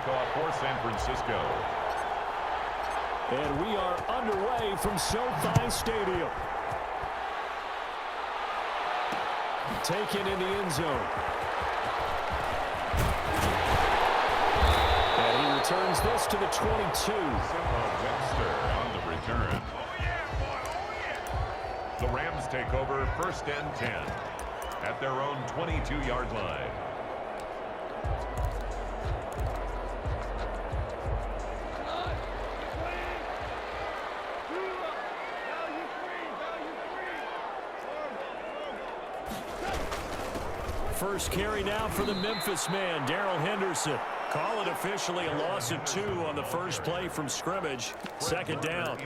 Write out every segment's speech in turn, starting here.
kickoff for San Francisco. And we are underway from SoFi Stadium. Taken in the end zone. And he returns this to the 22. Webster on the return. The Rams take over 1st and 10 at their own 22-yard line. First carry now for the Memphis man, Darrell Henderson. Call it officially a loss of 2 on the first play from scrimmage. 2nd down.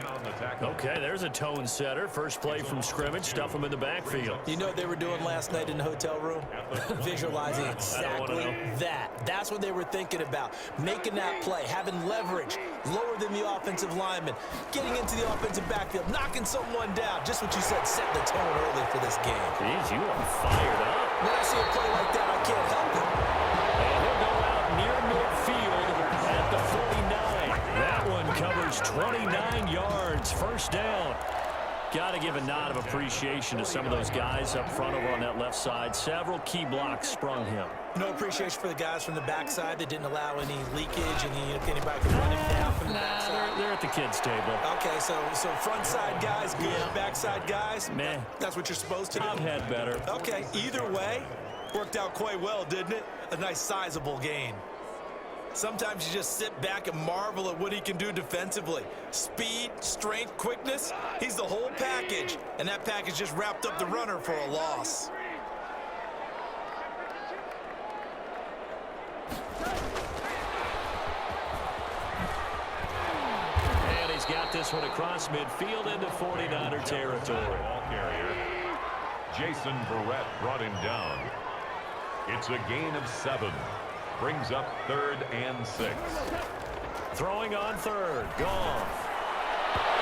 Okay, there's a tone setter. First play from scrimmage. Stuff him in the backfield. You know what they were doing last night in the hotel room? Visualizing exactly that. That's what they were thinking about. Making that play, having leverage, lower than the offensive lineman, getting into the offensive backfield, knocking someone down. Just what you said, setting the tone early for this game. Jeez, you are fired up. When I see a play like that, I can't help it. And he'll go out near midfield at the 49. That one covers 29 yards. First down. Got to give a nod of appreciation to some of those guys up front over on that left side. Several key blocks sprung him. No appreciation for the guys from the backside that didn't allow any leakage and anybody could run it down from the backside. They're at the kids' table. Okay, so front side guys, good. Yeah. Backside guys, meh. That's what you're supposed to do. I've had better. Okay, either way, worked out quite well, didn't it? A nice sizable gain. Sometimes you just sit back and marvel at what he can do defensively. Speed, strength, quickness, he's the whole package. And that package just wrapped up the runner for a loss. And he's got this one across midfield into 49er territory. Ball carrier. Jason Verrett brought him down. It's a gain of 7. Brings up 3rd and 6. Throwing on 3rd. Goff.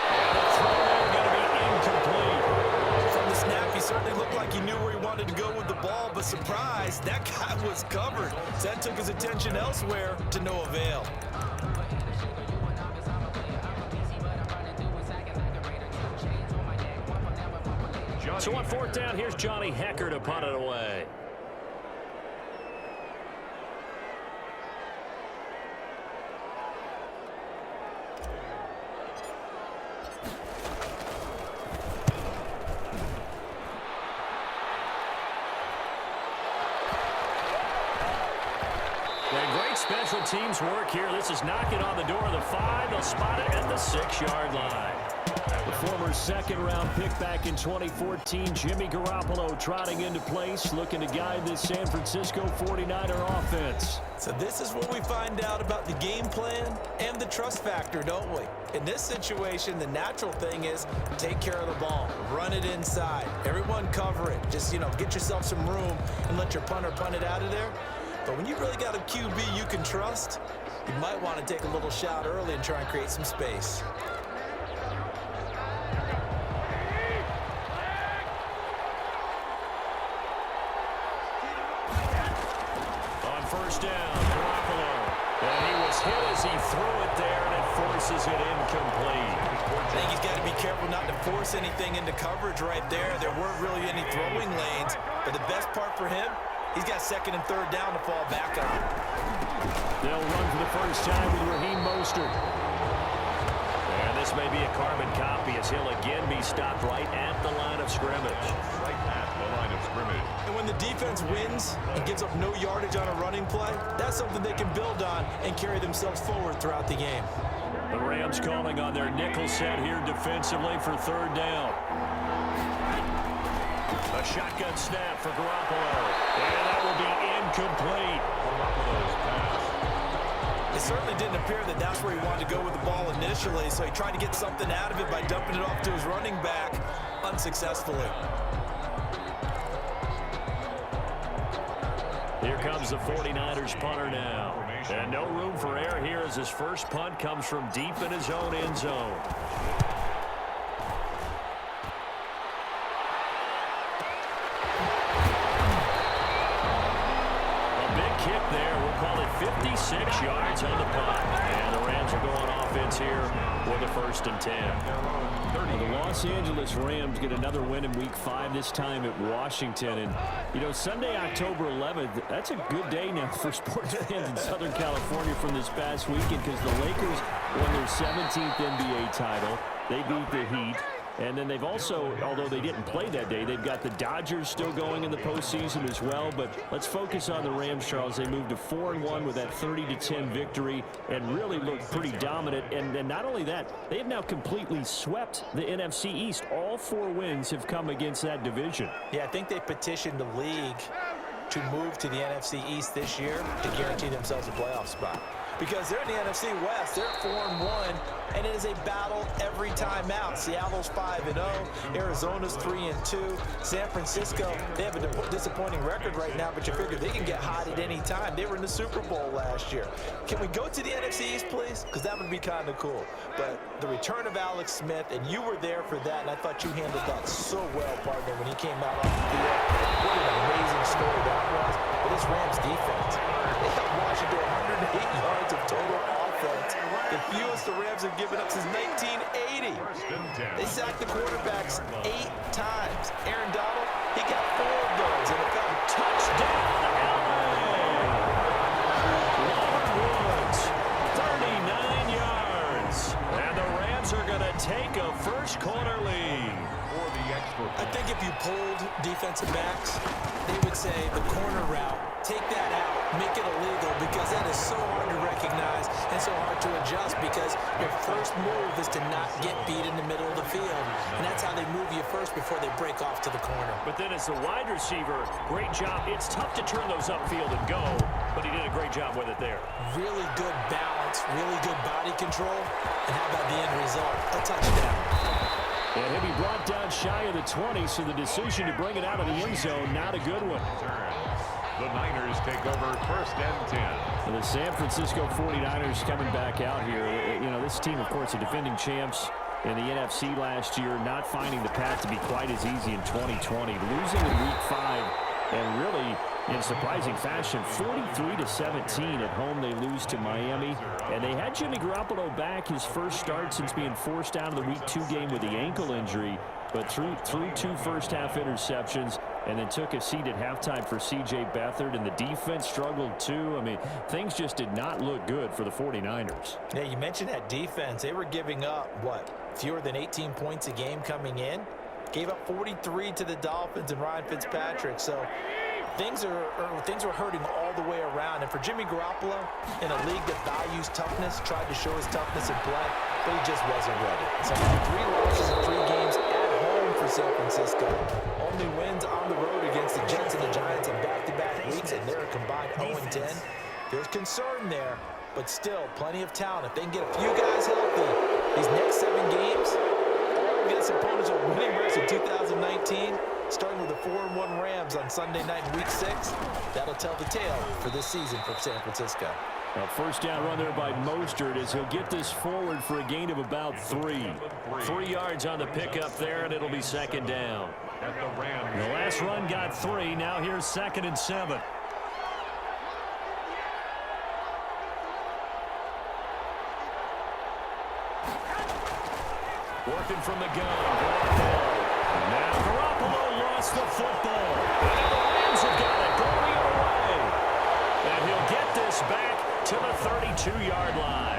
And the throw going to be incomplete. From the snap, he certainly looked like he knew where he wanted to go with the ball, but surprise, that guy was covered. So that took his attention elsewhere to no avail. So on 4th down, here's Johnny Hekker to punt it away. Great special teams work here. This is knocking on the door of the 5. They'll spot it at the 6-yard line. The former 2nd-round pick back in 2014, Jimmy Garoppolo trotting into place, looking to guide this San Francisco 49er offense. So this is what we find out about the game plan and the trust factor, don't we? In this situation, the natural thing is take care of the ball, run it inside, everyone cover it. Just, get yourself some room and let your punter punt it out of there. But when you really got a QB you can trust, you might want to take a little shot early and try and create some space. On 1st down, Garoppolo. And he was hit as he threw it there, and it forces it incomplete. I think he's got to be careful not to force anything into coverage right there. There weren't really any throwing lanes. But the best part for him, he's got 2nd and 3rd down to fall back on. They'll run for the first time with Raheem Mostert. And this may be a carbon copy as he'll again be stopped right at the line of scrimmage. Right at the line of scrimmage. And when the defense wins and gives up no yardage on a running play, that's something they can build on and carry themselves forward throughout the game. The Rams calling on their nickel set here defensively for 3rd down. A shotgun snap for Garoppolo. And that will be incomplete. It certainly didn't appear that that's where he wanted to go with the ball initially, so he tried to get something out of it by dumping it off to his running back unsuccessfully. Here comes the 49ers punter now. And no room for error here as his first punt comes from deep in his own end zone. A big kick there. We'll call it 56 yards on the punt. And the Rams are going offense here with a 1st and 10. The Los Angeles Rams get another win in Week 5, this time at Washington. And, you know, Sunday, October 11th, that's a good day now for sports fans in Southern California from this past weekend, because the Lakers won their 17th NBA title. They beat the Heat. And then they've also, although they didn't play that day, they've got the Dodgers still going in the postseason as well. But let's focus on the Rams, Charles. They moved to 4-1 with that 30-10 victory and really looked pretty dominant. And not only that, they have now completely swept the NFC East. All 4 wins have come against that division. Yeah, I think they petitioned the league to move to the NFC East this year to guarantee themselves a playoff spot. Because they're in the NFC West. They're 4-1, and it is a battle every time out. Seattle's 5-0. Arizona's 3-2. San Francisco, they have a disappointing record right now, but you figure they can get hot at any time. They were in the Super Bowl last year. Can we go to the NFC East, please? Because that would be kind of cool. But the return of Alex Smith, and you were there for that, and I thought you handled that so well, partner, when he came out on the field. What an amazing story that was. But this Rams defense, they held Washington 108 yards of total offense. The fewest the Rams have given up since 1980. They sacked the quarterbacks 8 times. Aaron Donald, he got 4 of those, and it got a touchdown. Robert Woods, 39 yards. And the Rams are going to take a first-quarter lead. I think if you pulled defensive backs, they would say the corner route, take that out, make it illegal, because that is so hard to recognize and so hard to adjust, because your first move is to not get beat in the middle of the field. And that's how they move you first before they break off to the corner. But then as the wide receiver, great job. It's tough to turn those upfield and go, but he did a great job with it there. Really good balance, really good body control. And how about the end result? A touchdown. And he'll be brought down shy of the 20, so the decision to bring it out of the end zone, not a good one. The Niners take over 1st and 10. And the San Francisco 49ers coming back out here. You know, this team, of course, are defending champs in the NFC last year, not finding the path to be quite as easy in 2020. Losing in Week 5, and really, in surprising fashion, 43-17 at home. They lose to Miami. And they had Jimmy Garoppolo back, his first start since being forced out of the Week 2 game with the ankle injury. But through 2 first-half interceptions, and then took a seat at halftime for C.J. Beathard, and the defense struggled too. I mean, things just did not look good for the 49ers. Yeah, you mentioned that defense. They were giving up, what, fewer than 18 points a game coming in? Gave up 43 to the Dolphins and Ryan Fitzpatrick. So things were hurting all the way around. And for Jimmy Garoppolo, in a league that values toughness, tried to show his toughness in play, but he just wasn't ready. So 3 losses in 3 games at home for San Francisco. Only wins on the road against the Jets and the Giants in back-to-back weeks, and they're a combined 0-10. There's concern there, but still plenty of talent. If they can get a few guys healthy, these next 7 games, all against opponents with winning records in 2019, starting with the 4-1 Rams on Sunday night in Week 6. That'll tell the tale for this season for San Francisco. A first down run there by Mostert as he'll get this forward for a gain of about 3. 3 yards on the pickup there, and it'll be 2nd down. The last run got 3. Now here's 2nd and 7. Working from the gun. Now Garoppolo lost the football. And the Rams have got it going away. And he'll get this back to the 32-yard line.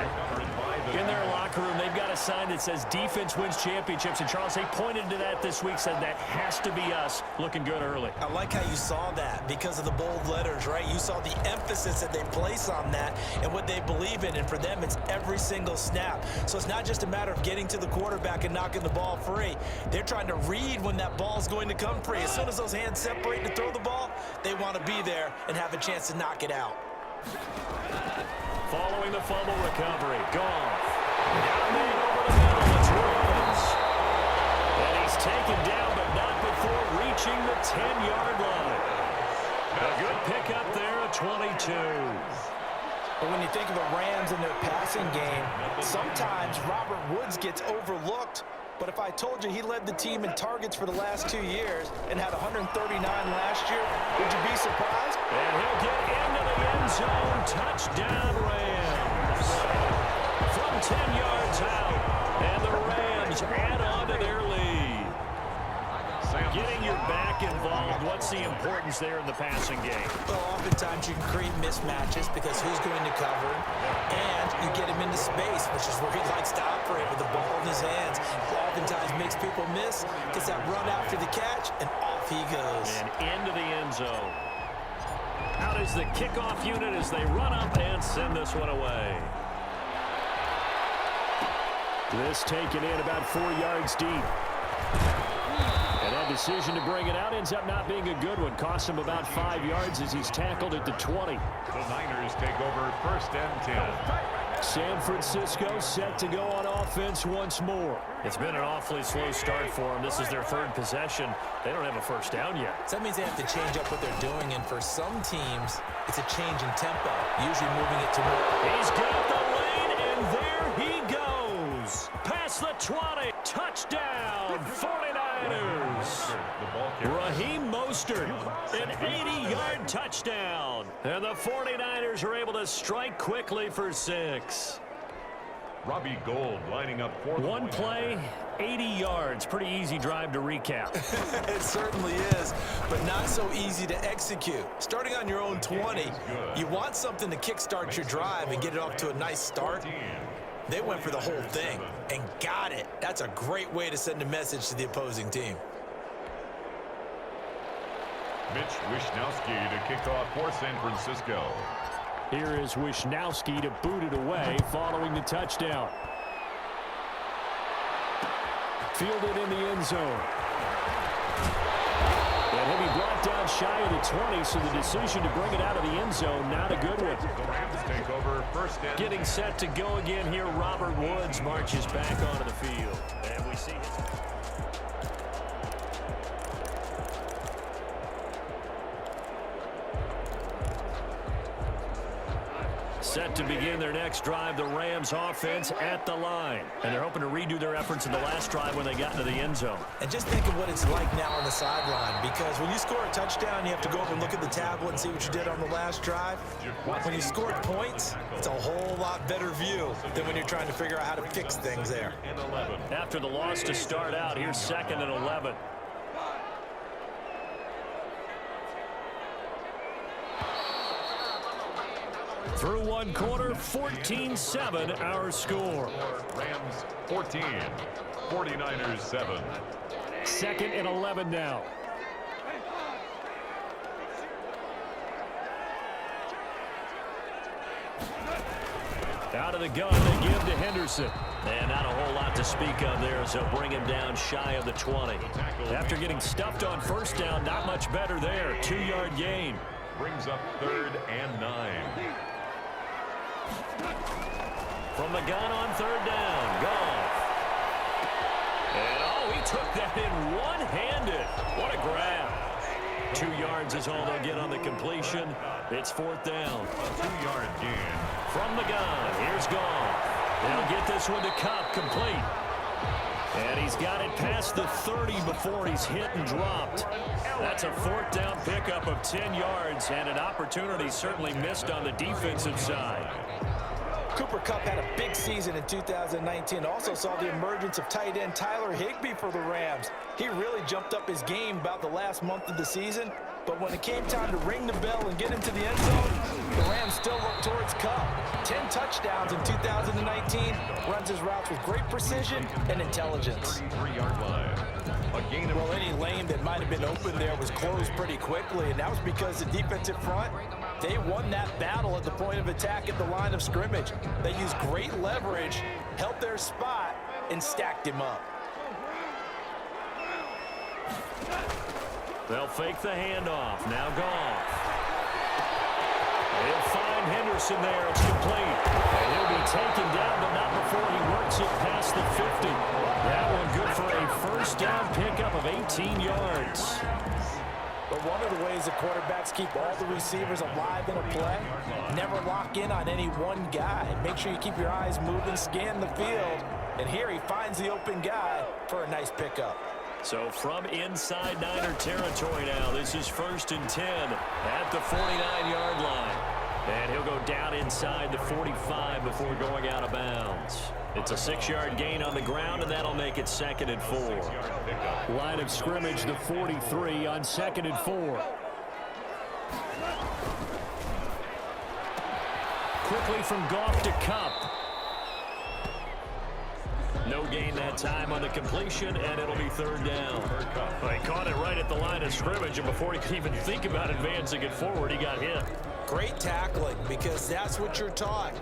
In their locker room, they've got a sign that says defense wins championships. And Charles, they pointed to that this week, said that has to be us. Looking good early. I like how you saw that because of the bold letters, right? You saw the emphasis that they place on that and what they believe in. And for them, it's every single snap. So it's not just a matter of getting to the quarterback and knocking the ball free. They're trying to read when that ball's going to come free. As soon as those hands separate to throw the ball, they want to be there and have a chance to knock it out. Following the fumble recovery, Goff. Down over the middle, it's Woods. And he's taken down, but not before reaching the 10-yard line. A good pickup there at 22. But when you think of the Rams and their passing game, sometimes Robert Woods gets overlooked. But if I told you he led the team in targets for the last 2 years and had 139 last year, would you be surprised? And he'll get into the end end zone. Touchdown, Rams. From 10 yards out. And the Rams add on to their lead. Getting your back involved, what's the importance there in the passing game? Well, oftentimes you can create mismatches because who's going to cover, and you get him into space, which is where he likes to operate with the ball in his hands. Oftentimes makes people miss, gets that run after the catch, and off he goes. And into the end zone. Out is the kickoff unit as they run up and send this one away. This taken in about 4 yards deep. And that decision to bring it out ends up not being a good one. Costs him about 5 yards as he's tackled at the 20. The Niners take over 1st and 10. San Francisco set to go on offense once more. It's been an awfully slow start for them. This is their 3rd possession. They don't have a first down yet. So that means they have to change up what they're doing, and for some teams, it's a change in tempo, usually moving it to more. He's got the lane, and there he goes. Past the 20. Touchdown, 49ers. Raheem Mostert, an 80-yard touchdown. And the 49ers are able to strike quickly for 6. Robbie Gould lining up for one play, 80 yards. Pretty easy drive to recap. It certainly is, but not so easy to execute. Starting on your own 20, you want something to kickstart your drive and get it off to a nice start. They went for the whole thing and got it. That's a great way to send a message to the opposing team. Mitch Wishnowsky to kick off for San Francisco. Here is Wishnowsky to boot it away following the touchdown. Fielded in the end zone. And he'll be brought down shy of the 20, so the decision to bring it out of the end zone, not a good one. The Rams take over 1st and 10. Getting set to go again here, Robert Woods marches back onto the field. And we see his... Set to begin their next drive, the Rams offense at the line. And they're hoping to redo their efforts in the last drive when they got into the end zone. And just think of what it's like now on the sideline, because when you score a touchdown, you have to go up and look at the tablet and see what you did on the last drive. When you scored points, it's a whole lot better view than when you're trying to figure out how to fix things there. After the loss to start out, here's 2nd and 11. Through one quarter, 14-7 our score. Rams 14, 49ers 7. 2nd and 11 now. Out of the gun, they give to Henderson. And not a whole lot to speak of there as they'll bring him down shy of the 20. After getting stuffed on 1st down, not much better there. 2-yard gain. Brings up 3rd and 9. From the gun on 3rd down, Goff. And oh, he took that in one-handed. What a grab. 2 yards is all they'll get on the completion. It's 4th down. A 2-yard gain. From the gun, here's Goff. They'll get this one to Kupp, complete. And he's got it past the 30 before he's hit and dropped. That's a 4th down pickup of 10 yards and an opportunity certainly missed on the defensive side. Cooper Kupp had a big season in 2019. Also saw the emergence of tight end Tyler Higbee for the Rams. He really jumped up his game about the last month of the season. But when it came time to ring the bell and get into the end zone, the Rams still looked towards Kupp. 10 touchdowns in 2019. Runs his routes with great precision and intelligence. 3-yard line. A gain of... Well, any lane that might have been open there was closed pretty quickly, and that was because the defensive front, they won that battle at the point of attack at the line of scrimmage. They used great leverage, held their spot, and stacked him up. They'll fake the handoff. Now Goff. They'll find Henderson there. It's complete. And he'll be taken down, but not before he works it past the 50. That one good for a 1st down pickup of 18 yards. But one of the ways that quarterbacks keep all the receivers alive in a play, never lock in on any one guy. Make sure you keep your eyes moving, scan the field. And here he finds the open guy for a nice pickup. So from inside Niner territory now, this is 1st and 10 at the 49-yard line. And he'll go down inside the 45 before going out of bounds. It's a 6-yard gain on the ground, and that'll make it 2nd and 4. Line of scrimmage, the 43 on 2nd and 4. Quickly from Goff to Kupp. No gain that time on the completion, and it'll be 3rd down. Well, he caught it right at the line of scrimmage, and before he could even think about advancing it forward, he got hit. Great tackling, because that's what you're taught.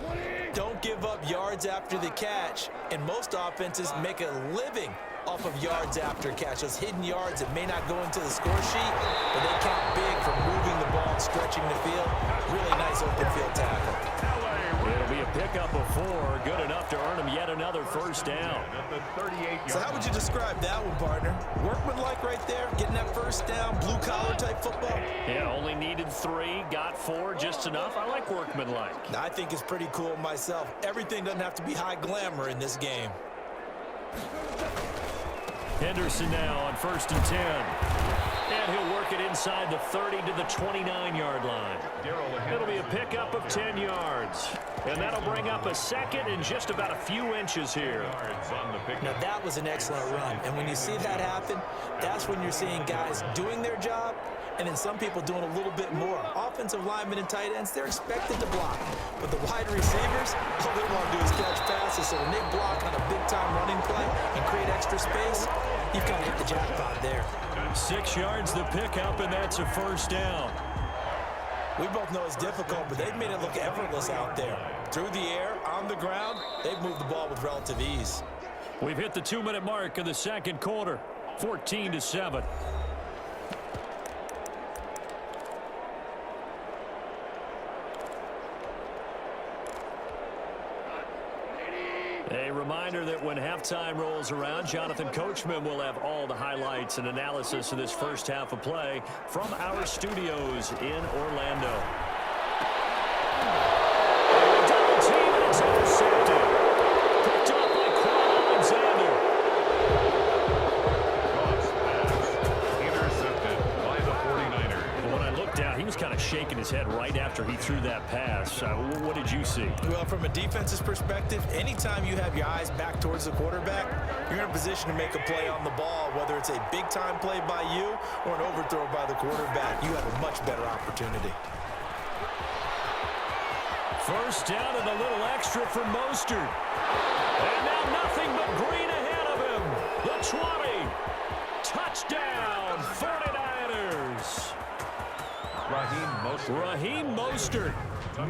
Don't give up yards after the catch, and most offenses make a living off of yards after catch. Those hidden yards that may not go into the score sheet, but they count big for moving the ball and stretching the field. Really nice open field tackle. It'll be a pickup of 4, good enough to earn him yet another 1st down. So how would you describe that one, partner? Workmanlike right there, getting that 1st down, blue-collar type football? Yeah, only needed 3, got 4, just enough. I like workmanlike. I think it's pretty cool myself. Everything doesn't have to be high glamour in this game. Henderson now on 1st and 10. And he'll work it inside the 30 to the 29-yard line. It'll be a pickup of 10 yards. And that'll bring up a 2nd and just about a few inches here. Now that was an excellent run. And when you see that happen, that's when you're seeing guys doing their job and then some people doing a little bit more. Offensive linemen and tight ends, they're expected to block. But the wide receivers, all they want to do is catch passes. So when they block on a big-time running play and create extra space, you've kind of hit the jackpot there. 6 yards the pickup, and that's a 1st down. We both know it's difficult, but they've made it look effortless out there. Through the air, on the ground, they've moved the ball with relative ease. We've hit the 2-minute mark of the 2nd quarter, 14-7. A reminder that when halftime rolls around, Jonathan Coachman will have all the highlights and analysis of this 1st half of play from our studios in Orlando. Double team, and it's intercepted. Picked up by Quan Alexander. Intercepted by the 49ers. When I looked down, he was kind of shaking his head right after he threw that pass. What did you see? Well, from a defense's perspective, anytime you have your eyes back towards the quarterback, you're in a position to make a play on the ball, whether it's a big-time play by you or an overthrow by the quarterback. You have a much better opportunity. 1st down and a little extra for Mostert. And now nothing but green ahead of him. The 20. Touchdown, 49ers. Raheem Mostert,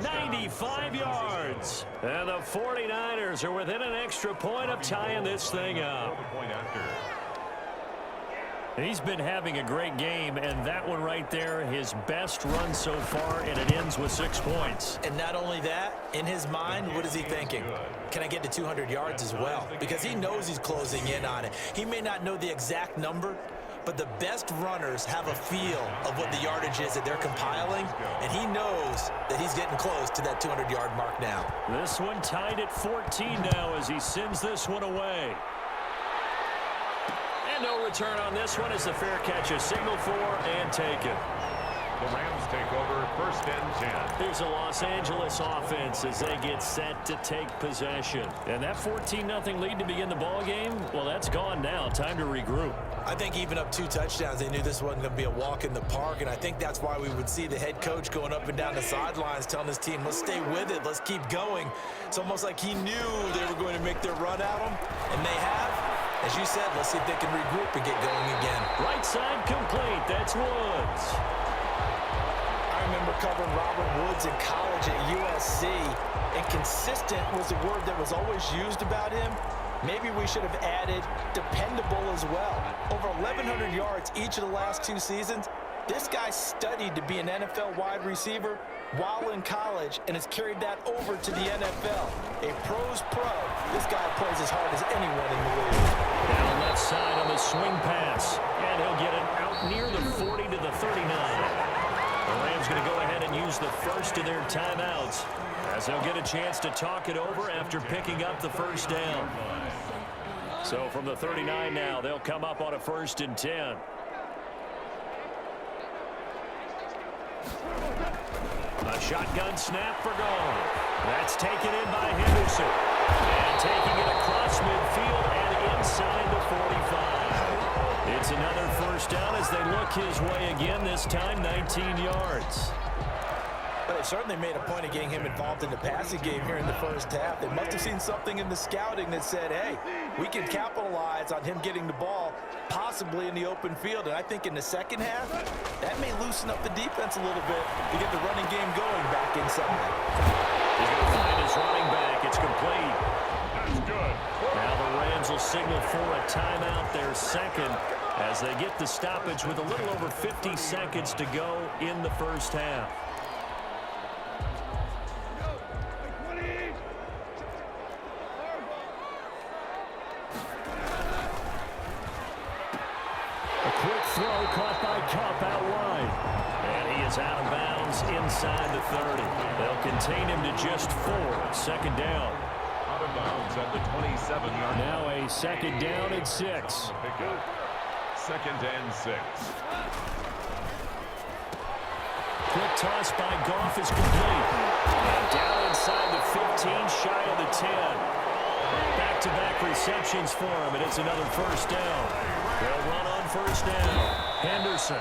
95 yards. And the 49ers are within an extra point of tying this thing up. He's been having a great game, and that one right there, his best run so far, and it ends with 6 points. And not only that, in his mind, what is he thinking? Can I get to 200 yards as well? Because he knows he's closing in on it. He may not know the exact number, but the best runners have a feel of what the yardage is that they're compiling, and he knows that he's getting close to that 200-yard mark now. This one tied at 14 now as he sends this one away. And no return on this one as the fair catch is signaled for and taken. The Rams take over 1st and 10. Here's a Los Angeles offense as they get set to take possession. And that 14-0 lead to begin the ball game, well, that's gone now. Time to regroup. I think even up 2 touchdowns, they knew this wasn't going to be a walk in the park, and I think that's why we would see the head coach going up and down the sidelines telling his team, let's stay with it, let's keep going. It's almost like he knew they were going to make their run at him, and they have. As you said, let's see if they can regroup and get going again. Right side complete. That's Woods. I remember covering Robert Woods in college at USC, and consistent was the word that was always used about him. Maybe we should have added dependable as well. Over 1,100 yards each of the last 2 seasons. This guy studied to be an NFL wide receiver while in college and has carried that over to the NFL. A pro's pro. This guy plays as hard as anyone in the league. Down left side on the swing pass. And he'll get it out near the 40 to the 39. The Rams going to go ahead and use the first of their timeouts as they'll get a chance to talk it over after picking up the 1st down. So from the 39 now, they'll come up on a 1st and 10. A Shotgun snap for goal. That's taken in by Henderson. And taking it across midfield and inside the 45. It's another first down as they look his way again, this time 19 yards. But they certainly made a point of getting him involved in the passing game here in the first half. They must have seen something in the scouting that said, hey, we can capitalize on him getting the ball possibly in the open field. And I think in the second half, that may loosen up the defense a little bit to get the running game going back inside. He's going to find his running back. It's complete. That's good. Now the Rams will signal for a timeout, their second, as they get the stoppage with a little over 50 seconds to go in the first half. A quick throw caught by Kupp out wide. And he is out of bounds inside the 30. They'll contain him to just 4. Second down. Out of bounds at the 27-yard line. Now a second down and 6. Pickup. Second and 6. Quick toss by Goff is complete. And down inside the 15, shy of the 10. Back-to-back receptions for him, and it's another first down. They'll run on first down. Henderson.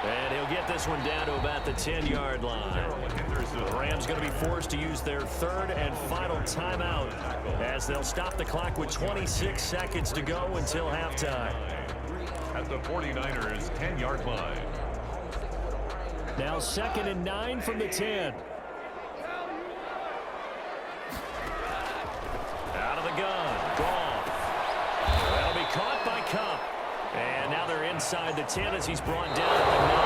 And he'll get this one down to about the 10-yard line. The Rams going to be forced to use their third and final timeout as they'll stop the clock with 26 seconds to go until halftime. At the 49ers' 10-yard line. Now 2nd and 9 from the 10. Out of the gun. Goff. That'll be caught by Kupp. And now they're inside the 10 as he's brought down at the 9.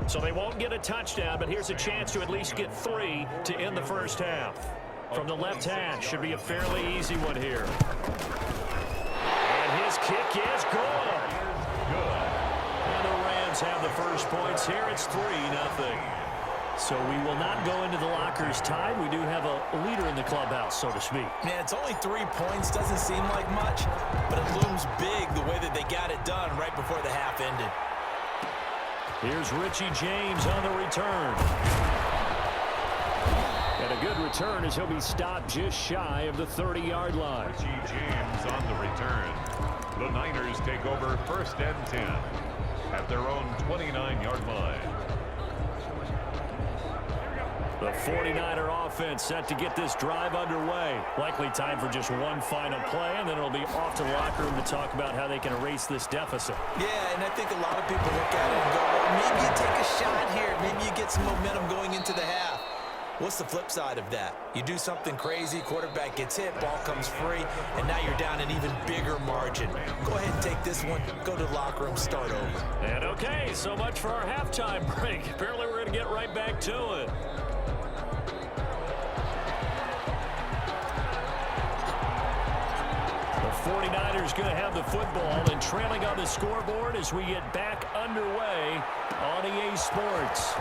So they won't get a touchdown, but here's a chance to at least get 3 to end the first half. From the left hash, should be a fairly easy one here. And his kick is good. And the Rams have the first points here. It's 3-0. So we will not go into the lockers tied. We do have a leader in the clubhouse, so to speak. Man, it's only 3 points. Doesn't seem like much, but it looms big the way that they got it done right before the half ended. Here's Richie James on the return. And a good return as he'll be stopped just shy of the 30-yard line. Richie James on the return. The Niners take over first and 10 at their own 29-yard line. The 49er offense set to get this drive underway. Likely time for just one final play, and then it'll be off to the locker room to talk about how they can erase this deficit. Yeah, and I think a lot of people look at it and go, well, maybe you take a shot here. Maybe you get some momentum going into the half. What's the flip side of that? You do something crazy, quarterback gets hit, ball comes free, and now you're down an even bigger margin. Go ahead and take this one, go to the locker room, start over. And okay, so much for our halftime break. Apparently we're going to get right back to it. The 49ers going to have the football and trailing on the scoreboard as we get back underway on EA Sports.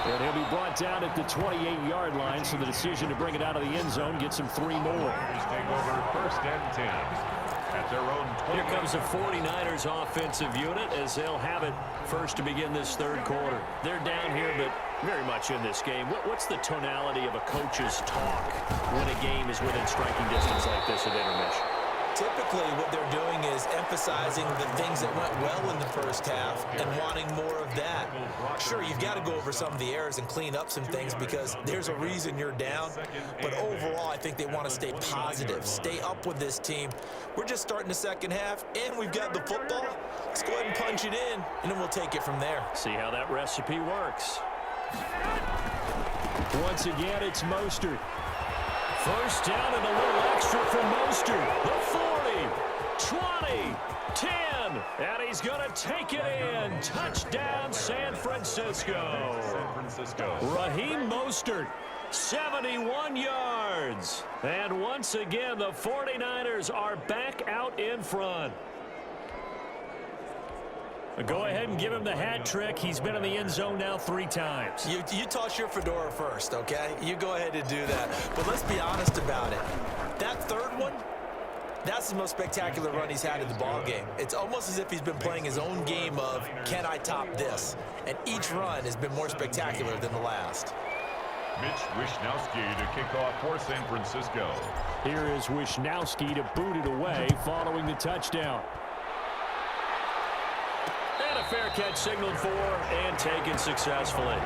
And he'll be brought down at the 28-yard line, so the decision to bring it out of the end zone gets him 3 more. Niners take over first and 10 at their own 20. Here comes the 49ers offensive unit as they'll have it first to begin this third quarter. They're down here, but very much in this game. What's the tonality of a coach's talk when a game is within striking distance like this at intermission? Typically, what they're doing is emphasizing the things that went well in the first half and wanting more of that. Sure, you've got to go over some of the errors and clean up some things because there's a reason you're down. But overall, I think they want to stay positive, stay up with this team. We're just starting the second half, and we've got the football. Let's go ahead and punch it in, and then we'll take it from there. See how that recipe works. Once again, it's Mostert. First down and a little extra for Mostert. The 40, 20, 10, and he's going to take it in. Touchdown, San Francisco. San Francisco. Raheem Mostert, 71 yards. And once again, the 49ers are back out in front. Go ahead and give him the hat trick. He's been in the end zone now 3 times. You toss your fedora first, okay? You go ahead and do that. But let's be honest about it. That third one, that's the most spectacular run he's had in the ballgame. It's almost as if he's been playing his own game of, can I top this? And each run has been more spectacular than the last. Mitch Wishnowsky to kick off for San Francisco. Here is Wishnowsky to boot it away following the touchdown. And a fair catch signaled for and taken successfully.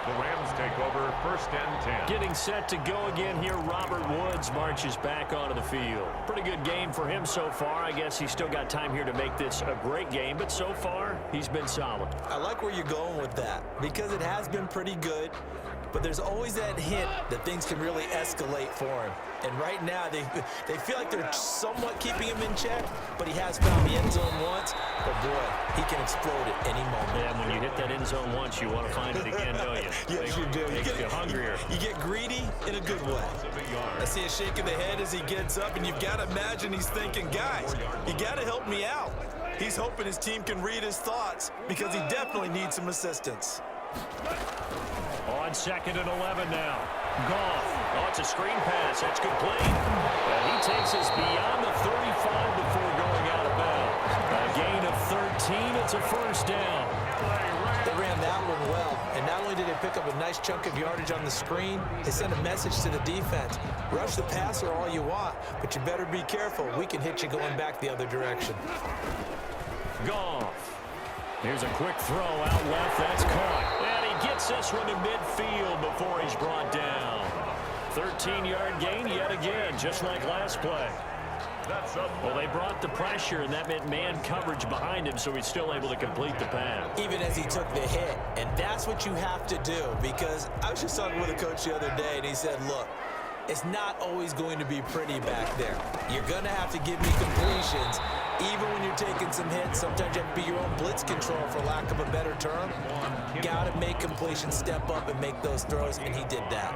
The Rams take over 1st and 10. Getting set to go again here, Robert Woods marches back onto the field. Pretty good game for him so far. I guess he's still got time here to make this a great game, but so far, he's been solid. I like where you're going with that because it has been pretty good, but there's always that hint that things can really escalate for him. And right now, they feel like they're somewhat keeping him in check, but he has found the end zone once. But boy, he can explode at any moment. Yeah, when you hit that end zone once, you want to find it again, don't you? Yes, you do. Makes you hungrier. You get greedy in a good way. I see a shake of the head as he gets up, and you've got to imagine he's thinking, guys, you got to help me out. He's hoping his team can read his thoughts because he definitely needs some assistance. On 2nd and 11 now. Goff. Oh, it's a screen pass. That's complete. And he takes us beyond the 35 before going out of bounds. A gain of 13. It's a 1st down. They ran that one well, and not only did they pick up a nice chunk of yardage on the screen, they sent a message to the defense. Rush the passer all you want, but you better be careful. We can hit you going back the other direction. Goff. Here's a quick throw out left. That's caught. And he gets this one to midfield before he's brought down. 13-yard gain yet again, just like last play. Well, they brought the pressure, and that meant man coverage behind him, so he's still able to complete the pass. Even as he took the hit, and that's what you have to do, because I was just talking with a coach the other day, and he said, look, it's not always going to be pretty back there. You're going to have to give me completions, even when you're taking some hits. Sometimes you have to be your own blitz control, for lack of a better term. Got to make completions, step up, and make those throws, and he did that.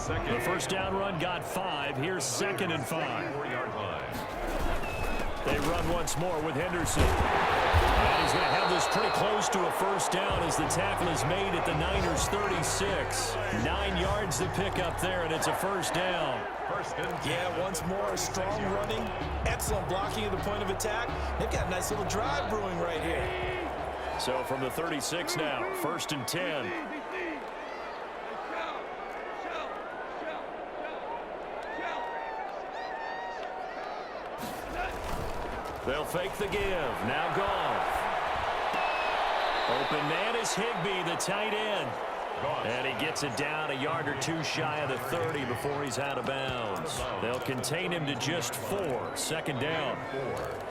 The 1st down run got 5. Here's 2nd and 5. They run once more with Henderson. And he's going to have this pretty close to a 1st down as the tackle is made at the Niners' 36. 9 yards to pick up there, and it's a 1st down. Yeah, once more, strong running, excellent blocking at the point of attack. They've got a nice little drive brewing right here. So from the 36 now, 1st and 10. They'll fake the give. Now Goff. Open man is Higbee, the tight end. And he gets it down a yard or 2 shy of the 30 before he's out of bounds. They'll contain him to just 4. 2nd down.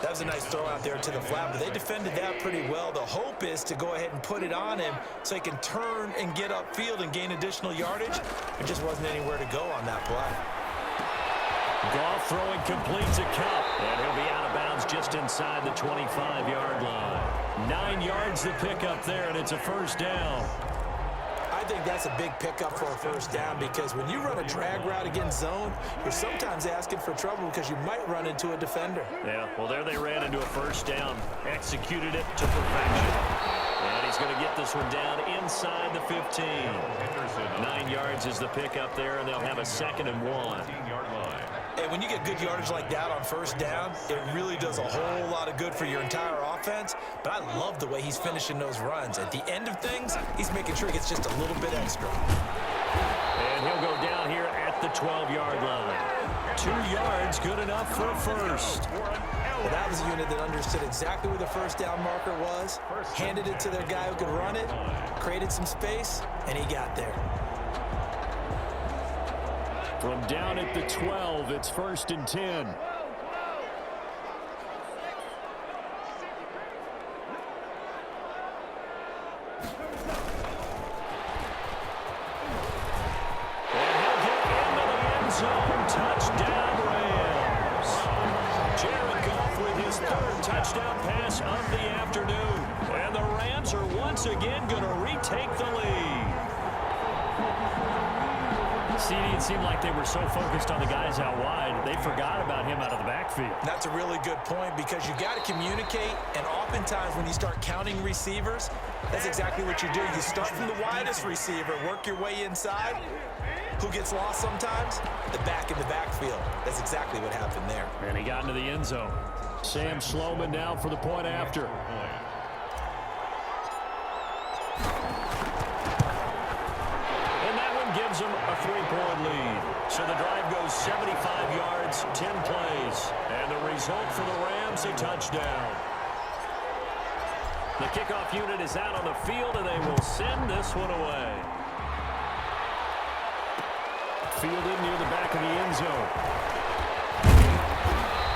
That was a nice throw out there to the flat, but they defended that pretty well. The hope is to go ahead and put it on him so he can turn and get upfield and gain additional yardage. There just wasn't anywhere to go on that play. Goff throwing complete to Kupp, and he'll be out of bounds just inside the 25-yard line. 9 yards to pick up there, and it's a 1st down. I think that's a big pickup for a 1st down because when you run a drag route against zone, you're sometimes asking for trouble because you might run into a defender. Yeah, well, there they ran into a 1st down, executed it to perfection. And he's going to get this one down inside the 15. 9 yards is the pickup there, and they'll have a 2nd and 1. And when you get good yardage like that on 1st down, it really does a whole lot of good for your entire offense. But I love the way he's finishing those runs. At the end of things, he's making sure he gets just a little bit extra. And he'll go down here at the 12-yard line. 2 yards, good enough for a 1st. Well, that was a unit that understood exactly where the 1st down marker was, handed it to their guy who could run it, created some space, and he got there. From down at the 12, it's 1st and 10. And he'll get into the end zone. Touchdown, Rams. Jared Goff with his 3rd touchdown pass of the afternoon. And the Rams are once again going to retake the lead. See, it seemed like they were so focused on the guys out wide, they forgot about him out of the backfield. That's a really good point because you got to communicate, and oftentimes when you start counting receivers, that's exactly what you do. You start from the widest receiver, work your way inside. Who gets lost sometimes? The back in the backfield. That's exactly what happened there. And he got into the end zone. Sam Sloman now for the point after. Gives them a 3-point lead. So the drive goes 75 yards, 10 plays. And the result for the Rams, a touchdown. The kickoff unit is out on the field, and they will send this one away. Fielded near the back of the end zone.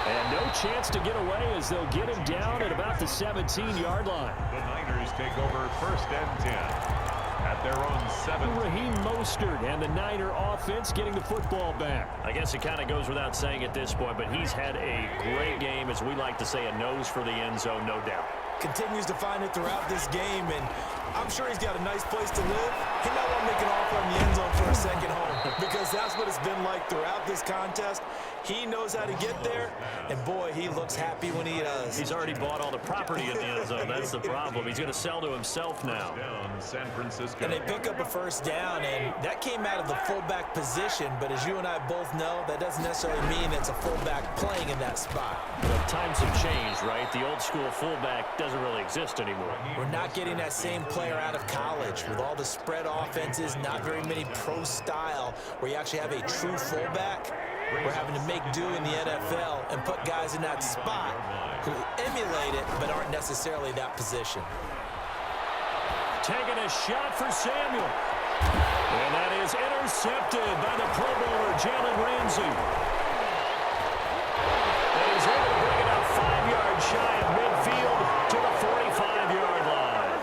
And no chance to get away as they'll get him down at about the 17-yard line. The Niners take over 1st and 10. At their own 7. Raheem Mostert and the Niner offense getting the football back. I guess it kind of goes without saying at this point, but he's had a great game, as we like to say, a nose for the end zone, no doubt. Continues to find it throughout this game, and I'm sure he's got a nice place to live. He might want to make an offer on the end zone for a second home because that's what it's been like throughout this contest. He knows how to get there, and boy, he looks happy when he does. He's already bought all the property in the end zone. That's the problem. He's going to sell to himself now. Down San Francisco. And they pick up a 1st down, and that came out of the fullback position, but as you and I both know, that doesn't necessarily mean it's a fullback playing in that spot. Well, times have changed, right? The old school fullback doesn't really exist anymore. We're not getting that same player out of college with all the spread offenses, not very many pro style where you actually have a true fullback. We're having to make do in the NFL and put guys in that spot who emulate it but aren't necessarily that position. Taking a shot for Samuel. And that is intercepted by the Pro Bowler, Jalen Ramsey. And he's able to bring it out 5 yards shy of midfield to the 45-yard line.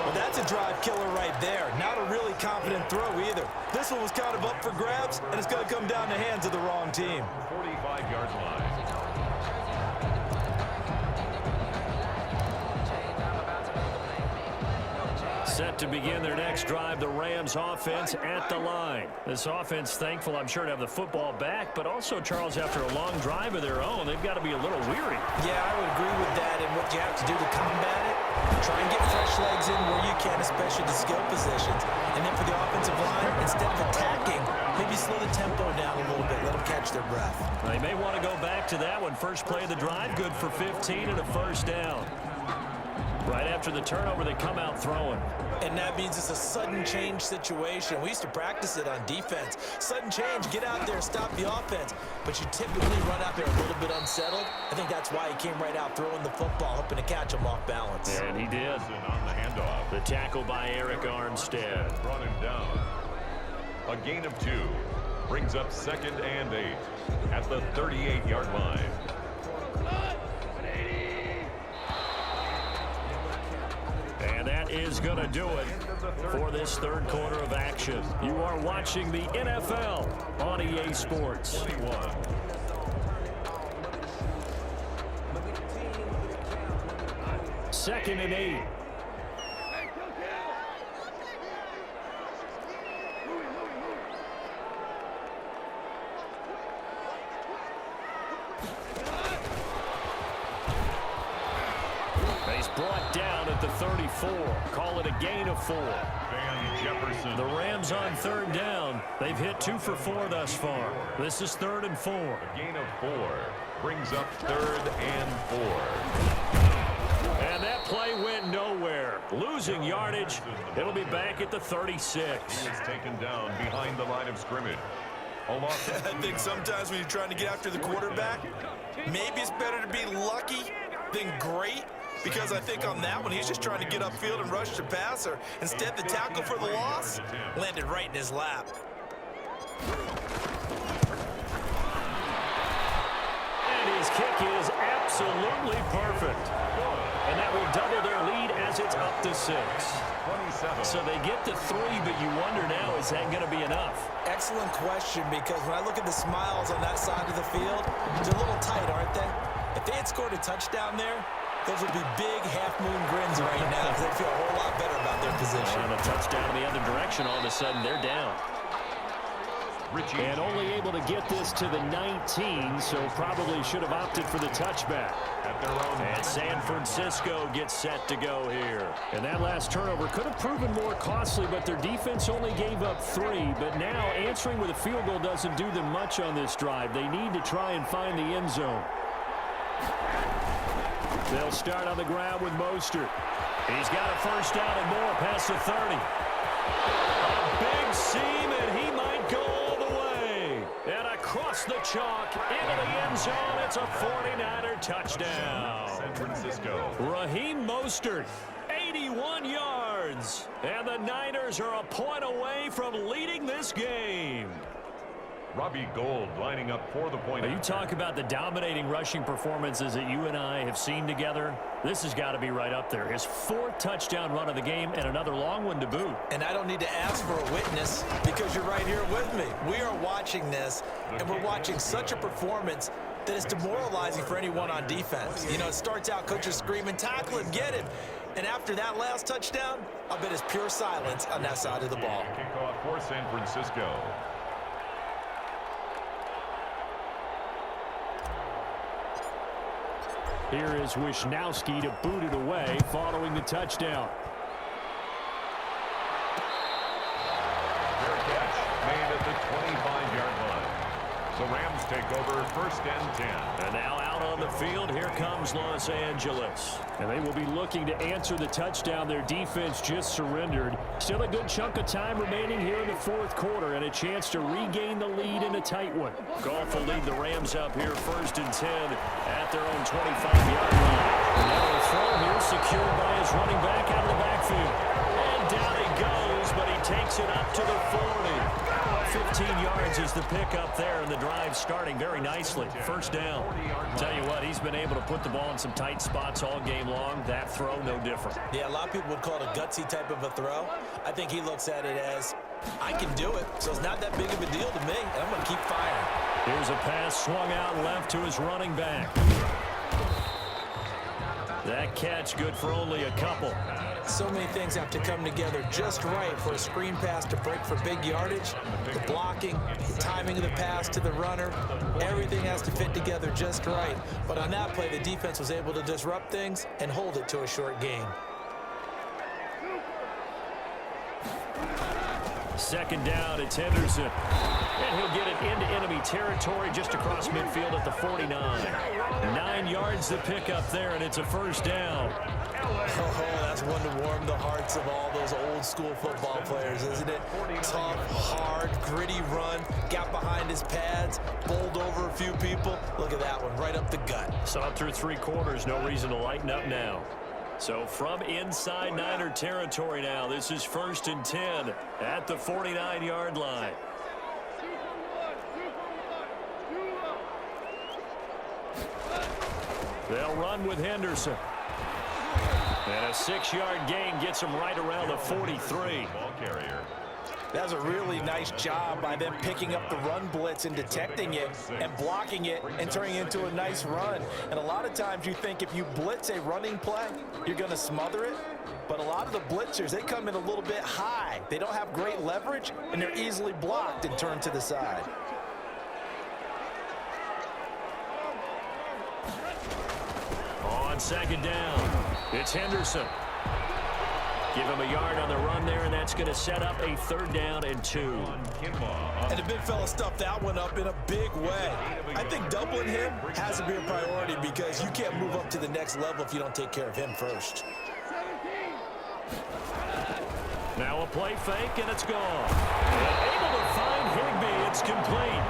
Well, that's a drive killer right there. Not a really confident throw either. This one was kind of up for grabs, and it's going to come down the hands of the wrong team. 45-yard line. Set to begin their next drive, the Rams offense at the line. This offense, thankful, I'm sure, to have the football back, but also, Charles, after a long drive of their own, they've got to be a little weary. Yeah, I would agree with that, and what you have to do to combat it, try and get fresh legs in where you can, especially the skill positions. And then for the offensive line, instead of attacking, maybe slow the tempo down a little bit, let them catch their breath. They may want to go back to that one. First play of the drive, good for 15 and a 1st down. Right after the turnover, they come out throwing. And that means it's a sudden change situation. We used to practice it on defense. Sudden change, get out there, stop the offense. But you typically run out there a little bit unsettled. I think that's why he came right out throwing the football, hoping to catch him off balance. And he did. On the handoff. The tackle by Eric Armstead. Brought him down. A gain of 2. Brings up 2nd and 8 at the 38-yard line. And that is going to do it for this 3rd quarter of action. You are watching the NFL on EA Sports. 21. Second and 8. He's brought down at the 34. Call it a gain of 4. Van Jefferson. The Rams on 3rd down. They've hit 2 for 4 thus far. This is 3rd and 4. A gain of 4. Brings up 3rd and 4. And that play went nowhere. Losing yardage. It'll be back at the 36. He was taken down behind the line of scrimmage. I think sometimes when you're trying to get after the quarterback, maybe it's better to be lucky than great. Because I think on that one, he's just trying to get upfield and rush the passer. Instead, the tackle for the loss landed right in his lap. And his kick is absolutely perfect. And that will double their lead as it's up to 6. 27. So they get to 3, but you wonder now, is that going to be enough? Excellent question, because when I look at the smiles on that side of the field, they're a little tight, aren't they? If they had scored a touchdown there, those would be big half-moon grins right now because they feel a whole lot better about their position. And a touchdown in the other direction, all of a sudden, they're down. Richie. And only able to get this to the 19, so probably should have opted for the touchback. At their own. And San Francisco gets set to go here. And that last turnover could have proven more costly, but their defense only gave up 3. But now answering with a field goal doesn't do them much on this drive. They need to try and find the end zone. They'll start on the ground with Mostert. He's got a first down and more past the 30. A big seam, and he might go all the way. And across the chalk, into the end zone, it's a 49er touchdown. San Francisco. Raheem Mostert, 81 yards. And the Niners are a point away from leading this game. Robbie Gould lining up for the point. Now you talk about the dominating rushing performances that you and I have seen together. This has got to be right up there. His 4th touchdown run of the game and another long one to boot. And I don't need to ask for a witness because you're right here with me. We are watching this, and we're watching such a performance that is demoralizing for anyone on defense. You know, it starts out coaches screaming, tackle him, get him. And after that last touchdown, I'll bet it's pure silence on that side of the ball. Kickoff for San Francisco. Here is Wisnowski to boot it away following the touchdown. Fair catch made at the 25-yard line. The Rams take over 1st and 10. And now out on the field, here comes Los Angeles. And they will be looking to answer the touchdown their defense just surrendered. Still a good chunk of time remaining here in the 4th quarter and a chance to regain the lead in a tight one. Goff will lead the Rams up here 1st and 10 at their own 25-yard line. And now the throw here secured by his running back out of the backfield. And down he goes, but he takes it up to the 40. 15 yards is the pickup there, and the drive starting very nicely. 1st down. Tell you what, he's been able to put the ball in some tight spots all game long. That throw, no different. Yeah, a lot of people would call it a gutsy type of a throw. I think he looks at it as, I can do it, so it's not that big of a deal to me, and I'm going to keep firing. Here's a pass swung out left to his running back. That catch good for only a couple. So many things have to come together just right for a screen pass to break for big yardage. The blocking, the timing of the pass to the runner, everything has to fit together just right. But on that play, the defense was able to disrupt things and hold it to a short gain. 2nd down, it's Henderson. And he'll get it into enemy territory just across midfield at the 49. 9 yards to pick up there, and it's a 1st down. Oh, that's one to warm the hearts of all those old school football players, isn't it? Tough, hard, gritty run, got behind his pads, bowled over a few people. Look at that one, right up the gut. So up through 3 quarters, no reason to lighten up now. So from inside Niner territory now, this is 1st and 10 at the 49-yard line. They'll run with Henderson. And a 6-yard gain gets him right around the 43. Ball carrier. That was a really nice job by them picking up the run blitz and detecting it and blocking it and turning it into a nice run. And a lot of times you think if you blitz a running play, you're going to smother it. But a lot of the blitzers, they come in a little bit high. They don't have great leverage, and they're easily blocked and turned to the side. On 2nd down, it's Henderson. Give him a yard on the run there, and that's going to set up a 3rd down and 2. And the big fella stuffed that one up in a big way. I think doubling him has to be a priority because you can't move up to the next level if you don't take care of him first. Now a play fake, and it's gone. And able to find Higbee. It's complete.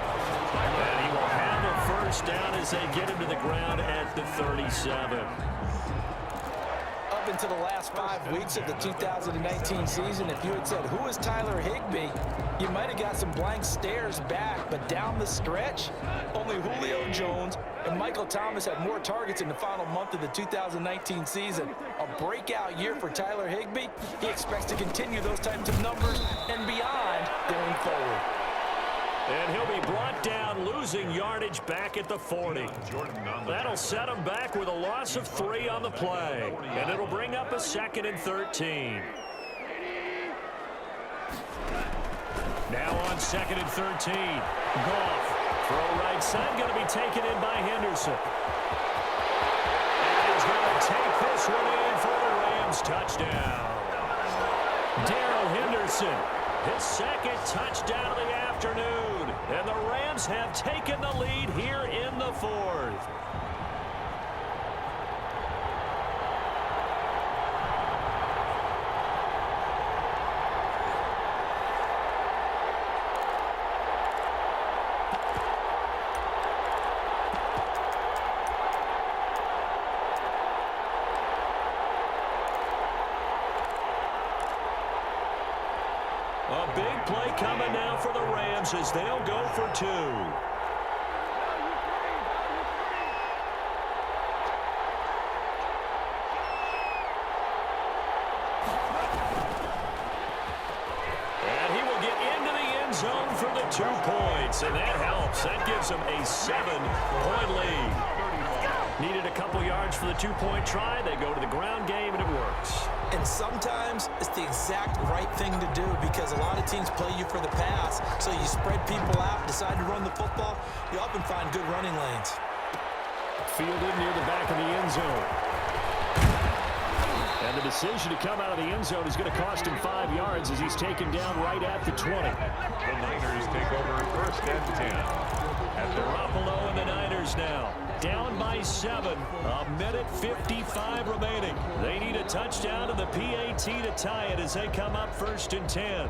And he will have a 1st down as they get him to the ground at the 37. Up into the last 5 weeks of the 2019 season, if you had said, who is Tyler Higbee, you might have got some blank stares back. But down the stretch, only Julio Jones and Michael Thomas had more targets in the final month of the 2019 season. A breakout year for Tyler Higbee. He expects to continue those types of numbers and beyond going forward. And he'll be brought down, losing yardage back at the 40. That'll set him back with a loss of 3 on the play. And it'll bring up a 2nd and 13. Now on 2nd and 13. Goff. Throw right side, going to be taken in by Henderson. And he's going to take this one in for the Rams touchdown. Darrell Henderson, his second touchdown of the afternoon. And the Rams have taken the lead here in the 4th. A big play coming now for the Rams as they'll go for 2. And he will get into the end zone for the 2 points, and that helps. That gives them a 7-point lead. Needed a couple yards for the 2-point try. They go to the ground game, and it works. And sometimes it's the exact right thing to do because a lot of teams play you for the pass. So you spread people out, decide to run the football. You often find good running lanes. Fielded near the back of the end zone. And the decision to come out of the end zone is going to cost him 5 yards as he's taken down right at the 20. The Niners take over 1st and 10. At the Garoppolo and the Niners now. Down by 7. 1:55 remaining. They need a touchdown to the PAT to tie it as they come up 1st and 10.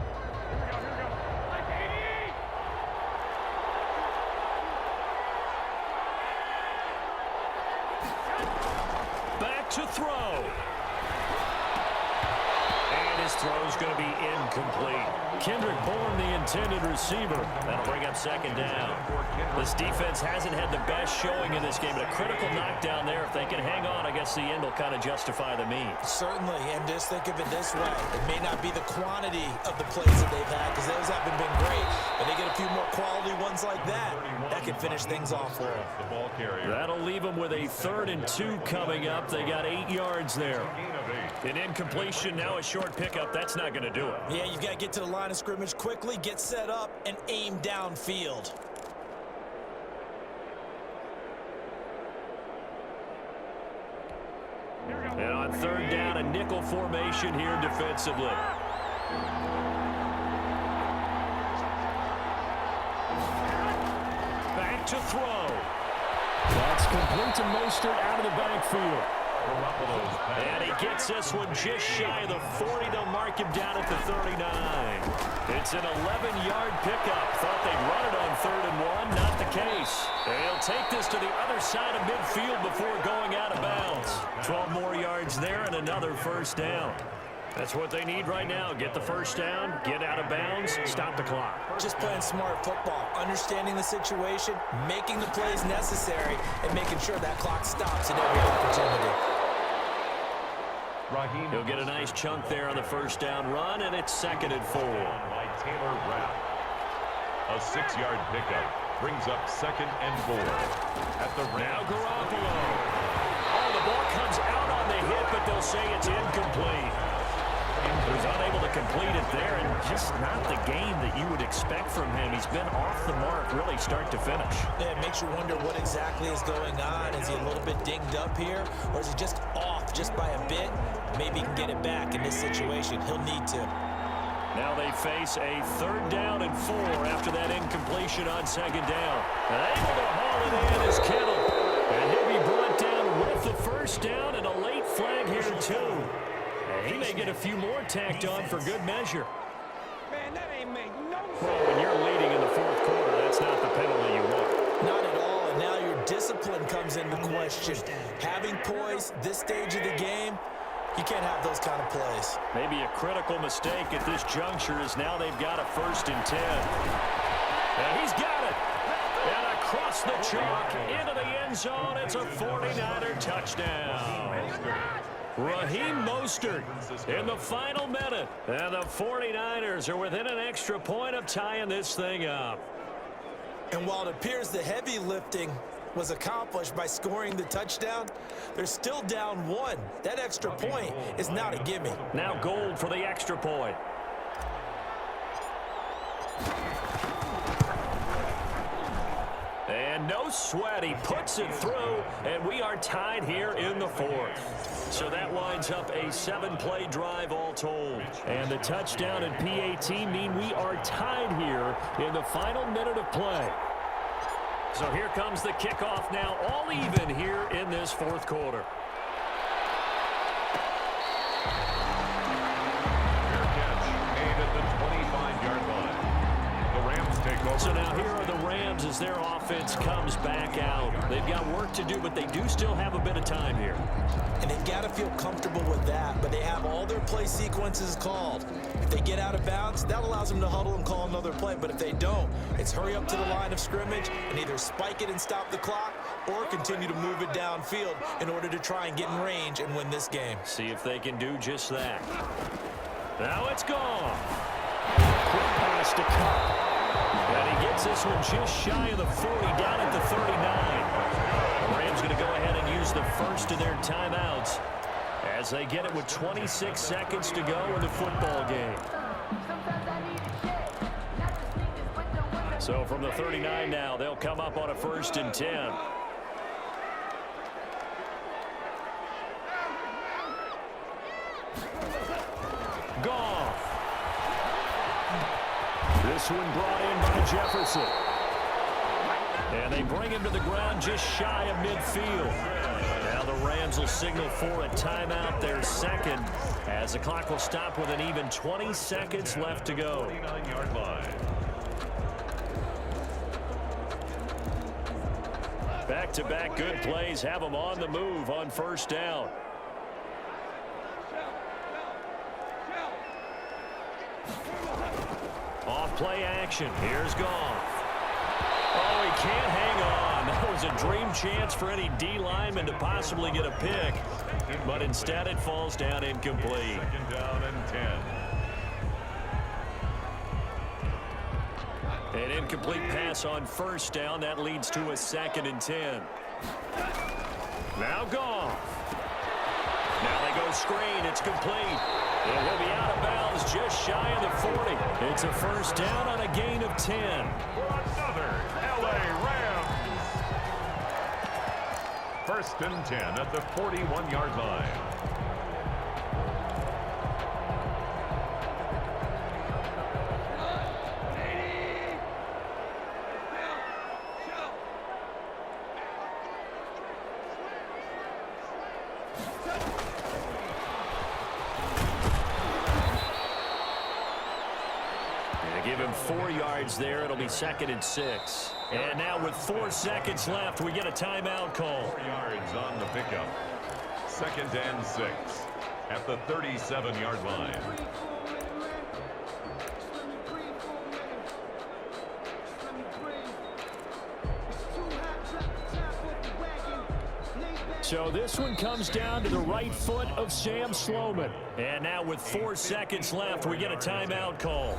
Back to throw. And his throw's going to be incomplete. Kendrick Bourne, the intended receiver. That'll bring up 2nd down. This defense hasn't had the best showing in this game, but a critical knockdown there. If they can hang on, I guess the end will kind of justify the means. Certainly, and just think of it this way. It may not be the quantity of the plays that they've had because those haven't been great, but they get a few more quality ones like that. That can finish things off for them. That'll leave them with a 3rd and 2 coming up. They got 8 yards there. An incompletion, now a short pickup. That's not going to do it. Yeah, you've got to get to the line of scrimmage quickly, get set up, and aim downfield. And on 3rd down, a nickel formation here defensively. Back to throw. That's complete to Mostert out of the backfield. And he gets this one just shy of the 40. They'll mark him down at the 39. It's an 11-yard pickup. Thought they'd run it on 3rd and 1. Not the case. They'll take this to the other side of midfield before going out of bounds. 12 more yards there and another 1st down. That's what they need right now. Get the 1st down, get out of bounds, stop the clock. Just playing smart football, understanding the situation, making the plays necessary, and making sure that clock stops at every opportunity. He'll get a nice chunk there on the 1st down run, and it's 2nd and 4. By Taylor Rapp. A 6-yard pickup brings up 2nd and 4. At the now Garoppolo. Oh, the ball comes out on the hit, but they'll say it's incomplete. He was unable to complete it there, and just not the game that you would expect from him. He's been off the mark really start to finish. Yeah, it makes you wonder what exactly is going on. Is he a little bit dinged up here, or is he just off just by a bit? Maybe he can get it back in this situation. He'll need to. Now they face a 3rd down and 4 after that incompletion on 2nd down. And able to haul it in is Kittle. And he'll be brought down with the 1st down and a late flag here too. He may get a few more tacked on for good measure. Man, that ain't make no sense. Well, when you're leading in the 4th quarter, that's not the penalty you want. Not at all, and now your discipline comes into question. Having poise this stage of the game, you can't have those kind of plays. Maybe a critical mistake at this juncture is now they've got a 1st and 10. And he's got it. And across the chalk into the end zone, it's a 49er touchdown. Raheem Mostert in the final minute. And the 49ers are within an extra point of tying this thing up. And while it appears the heavy lifting was accomplished by scoring the touchdown, they're still down 1. That extra point is not a gimme. Now Gold for the extra point. And no sweat, he puts it through, and we are tied here in the fourth. So that winds up a 7-play drive all told. And the touchdown and PAT mean we are tied here in the final minute of play. So here comes the kickoff now, all even here in this fourth quarter. Fair catch made at the 25-yard line. The Rams take over. So now here are the Rams as their offense comes back out. They've got work to do, but they do still have a bit of time here. And they've got to feel comfortable with that, but they have all their play sequences called. If they get out of bounds, that allows them to huddle and call another play. But if they don't, it's hurry up to the line of scrimmage and either spike it and stop the clock or continue to move it downfield in order to try and get in range and win this game. See if they can do just that. Now it's gone. Quick pass to Cup. And he gets this one just shy of the 40, down at the 39. The Rams going to go ahead and use the first of their timeouts as they get it with 26 seconds to go in the football game. So from the 39 now, they'll come up on a 1st and 10. Goff. This one brought in by Jefferson. And they bring him to the ground just shy of midfield. Now the Rams will signal for a timeout, their second, as the clock will stop with an even 20 seconds left to go. 29-yard line. Back-to-back good plays have them on the move on 1st down. Off play action. Here's Goff. Oh, he can't hang on. That was a dream chance for any D lineman to possibly get a pick, but instead it falls down incomplete. 2nd down and 10. An incomplete pass on 1st down. That leads to a 2nd and 10. Now Goff. Now they go screen. It's complete. And he'll be out of bounds just shy of the 40. It's a 1st down on a gain of 10. Another LA Rams. 1st and 10 at the 41-yard line. Give him 4 yards there. It'll be 2nd and 6. And now with 4 seconds left, we get a timeout call. 4 yards on the pickup. 2nd and 6 at the 37-yard line. So this one comes down to the right foot of Sam Sloman. And now with 4 seconds left, we get a timeout call.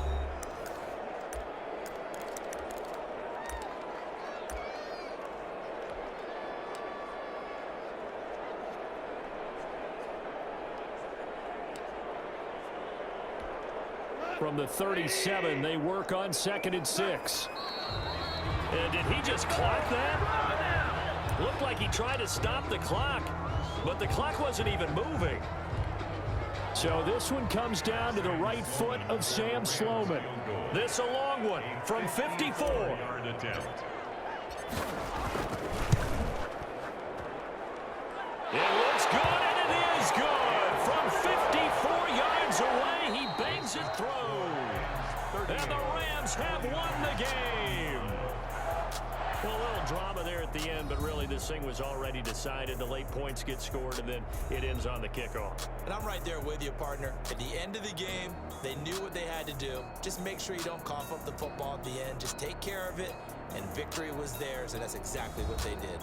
From the 37, they work on 2nd and 6. And did he just clock that? Looked like he tried to stop the clock, but the clock wasn't even moving. So this one comes down to the right foot of Sam Sloman. This a long one from 54. 4-yard attempt. It looks good, and it is good. From 54 yards away, he bangs it through. And the Rams have won the game. Well, a little drama there at the end, but really this thing was already decided. The late points get scored, and then it ends on the kickoff. And I'm right there with you, partner. At the end of the game, they knew what they had to do. Just make sure you don't cough up the football at the end. Just take care of it, and victory was theirs, and that's exactly what they did.